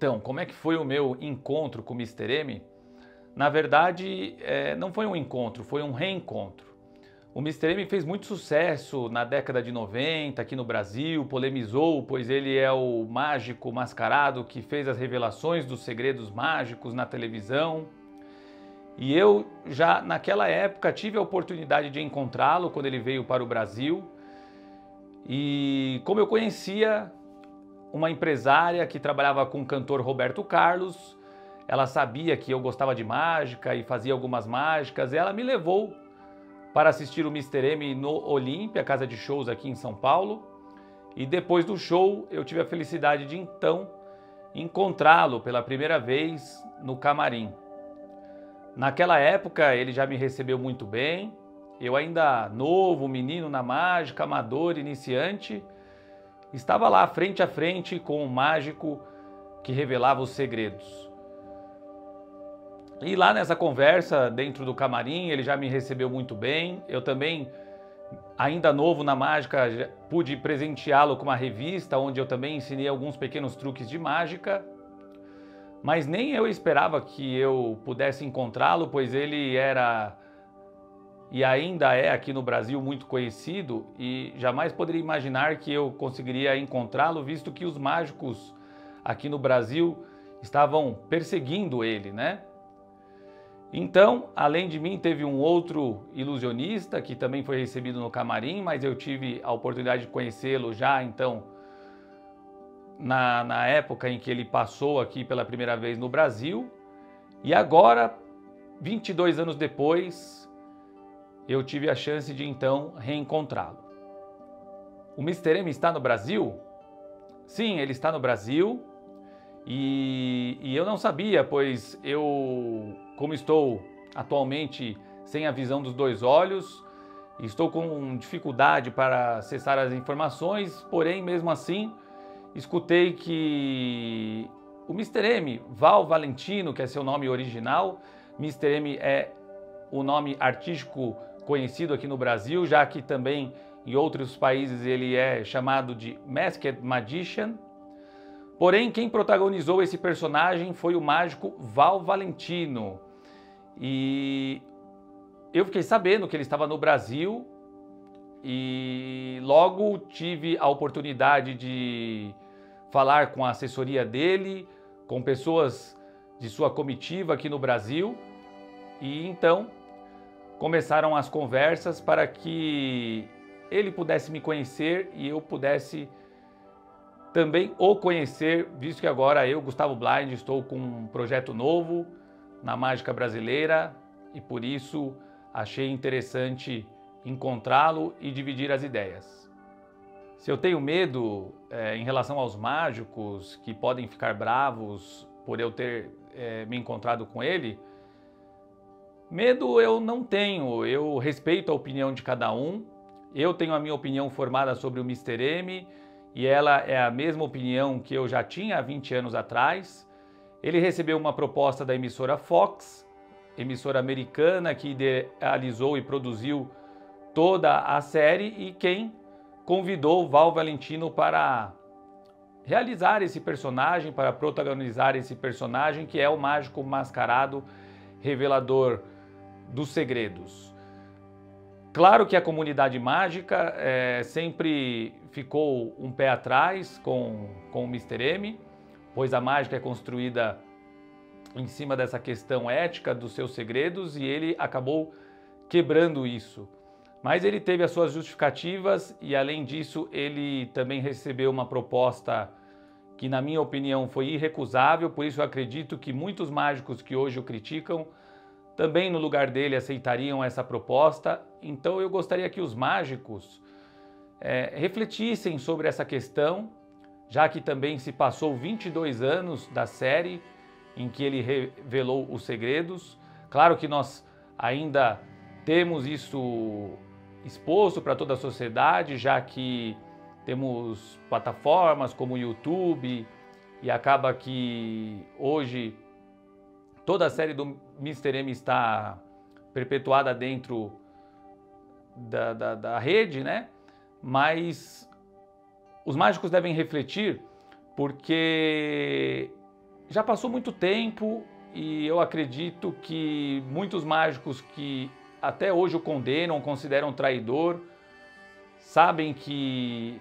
Então, como é que foi o meu encontro com o Mister M? Na verdade, não foi um encontro, foi um reencontro. O Mister M fez muito sucesso na década de 90 aqui no Brasil, polemizou, pois ele é o mágico mascarado que fez as revelações dos segredos mágicos na televisão. E eu já naquela época tive a oportunidade de encontrá-lo quando ele veio para o Brasil. E como eu conhecia uma empresária que trabalhava com o cantor Roberto Carlos, ela sabia que eu gostava de mágica e fazia algumas mágicas, e ela me levou para assistir o Mister M no Olímpia, casa de shows aqui em São Paulo. E depois do show eu tive a felicidade de então encontrá-lo pela primeira vez no camarim. Naquela época ele já me recebeu muito bem, eu ainda novo, menino na mágica, amador, iniciante, estava lá frente a frente com o mágico que revelava os segredos. E lá nessa conversa, dentro do camarim, ele já me recebeu muito bem. Eu também, ainda novo na mágica, pude presenteá-lo com uma revista onde eu também ensinei alguns pequenos truques de mágica. Mas nem eu esperava que eu pudesse encontrá-lo, pois ele era e ainda é aqui no Brasil muito conhecido, e jamais poderia imaginar que eu conseguiria encontrá-lo, visto que os mágicos aqui no Brasil estavam perseguindo ele, né? Então, além de mim, teve um outro ilusionista que também foi recebido no camarim, mas eu tive a oportunidade de conhecê-lo já, então, na época em que ele passou aqui pela primeira vez no Brasil. E agora, 22 anos depois, eu tive a chance de então reencontrá-lo. O Mister M está no Brasil? Sim, ele está no Brasil e eu não sabia, pois eu, como estou atualmente sem a visão dos dois olhos, estou com dificuldade para acessar as informações, porém, mesmo assim, escutei que o Mister M, Val Valentino, que é seu nome original, Mister M é o nome artístico conhecido aqui no Brasil, já que também em outros países ele é chamado de Masked Magician. Porém, quem protagonizou esse personagem foi o mágico Val Valentino. E eu fiquei sabendo que ele estava no Brasil e logo tive a oportunidade de falar com a assessoria dele, com pessoas de sua comitiva aqui no Brasil, e então começaram as conversas para que ele pudesse me conhecer e eu pudesse também o conhecer, visto que agora eu, Gustavo Blind, estou com um projeto novo na mágica brasileira e por isso achei interessante encontrá-lo e dividir as ideias. Se eu tenho medo em relação aos mágicos que podem ficar bravos por eu ter me encontrado com ele, medo eu não tenho, eu respeito a opinião de cada um, eu tenho a minha opinião formada sobre o Mister M e ela é a mesma opinião que eu já tinha há 20 anos atrás. Ele recebeu uma proposta da emissora Fox, emissora americana que idealizou e produziu toda a série e quem convidou Val Valentino para realizar esse personagem, para protagonizar esse personagem que é o mágico mascarado revelador dos segredos. Claro que a comunidade mágica sempre ficou um pé atrás com o Mister M, pois a mágica é construída em cima dessa questão ética dos seus segredos e ele acabou quebrando isso. Mas ele teve as suas justificativas e, além disso, ele também recebeu uma proposta que, na minha opinião, foi irrecusável, por isso eu acredito que muitos mágicos que hoje o criticam também no lugar dele aceitariam essa proposta. Então eu gostaria que os mágicos refletissem sobre essa questão, já que também se passou 22 anos da série em que ele revelou os segredos. Claro que nós ainda temos isso exposto para toda a sociedade, já que temos plataformas como o YouTube e acaba que hoje toda a série do Mister M está perpetuada dentro da rede, né? Mas os mágicos devem refletir porque Já passou muito tempo e eu acredito que muitos mágicos que até hoje o condenam, consideram traidor, sabem que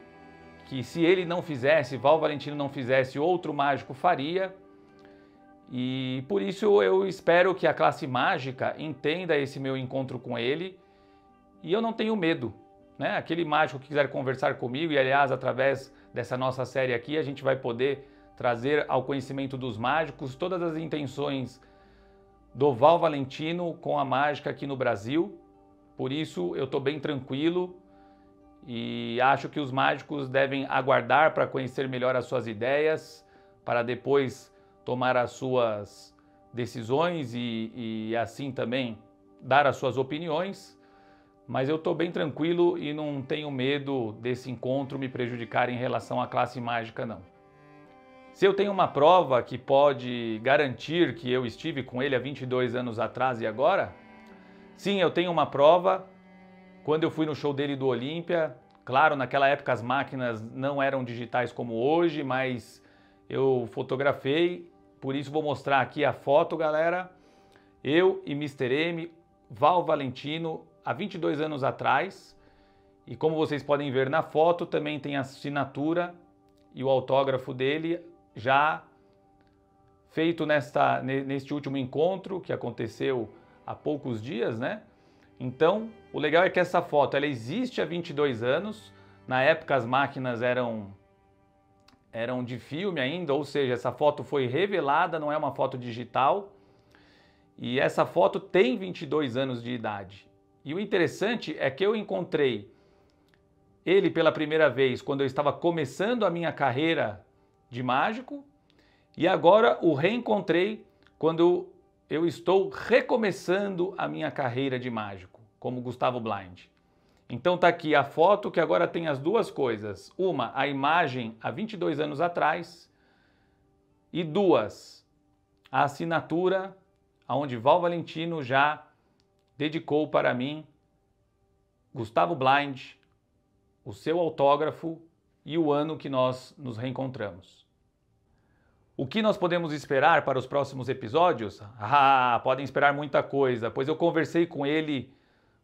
se ele não fizesse, Val Valentino não fizesse, outro mágico faria. E por isso eu espero que a classe mágica entenda esse meu encontro com ele. E eu não tenho medo, né? Aquele mágico que quiser conversar comigo, e aliás, através dessa nossa série aqui, a gente vai poder trazer ao conhecimento dos mágicos todas as intenções do Val Valentino com a mágica aqui no Brasil. Por isso eu estou bem tranquilo e acho que os mágicos devem aguardar para conhecer melhor as suas ideias, para depois tomar as suas decisões e assim também dar as suas opiniões. Mas eu estou bem tranquilo e não tenho medo desse encontro me prejudicar em relação à classe mágica, não. Se eu tenho uma prova que pode garantir que eu estive com ele há 22 anos atrás e agora, sim, eu tenho uma prova. Quando eu fui no show dele do Olímpia, claro, naquela época as máquinas não eram digitais como hoje, mas eu fotografei, por isso vou mostrar aqui a foto, galera. Eu e Mr. M, Val Valentino, há 22 anos atrás. E como vocês podem ver na foto, também tem a assinatura e o autógrafo dele já feito neste último encontro que aconteceu há poucos dias, né? Então, o legal é que essa foto ela existe há 22 anos. Na época as máquinas eram de filme ainda, ou seja, essa foto foi revelada, não é uma foto digital. E essa foto tem 22 anos de idade. E o interessante é que eu encontrei ele pela primeira vez quando eu estava começando a minha carreira de mágico e agora o reencontrei quando eu estou recomeçando a minha carreira de mágico, como Gustavo Blind. Então tá aqui a foto que agora tem as duas coisas. Uma, a imagem há 22 anos atrás e duas, a assinatura onde Val Valentino já dedicou para mim, Gustavo Blind, o seu autógrafo e o ano que nós nos reencontramos. O que nós podemos esperar para os próximos episódios? Podem esperar muita coisa, pois eu conversei com ele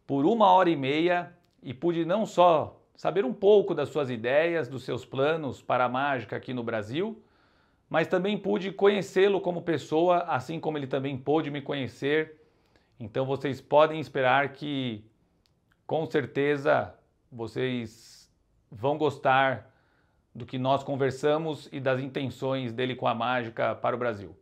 por 1h30 e pude não só saber um pouco das suas ideias, dos seus planos para a mágica aqui no Brasil, mas também pude conhecê-lo como pessoa, assim como ele também pôde me conhecer. Então vocês podem esperar que, com certeza, vocês vão gostar do que nós conversamos e das intenções dele com a mágica para o Brasil.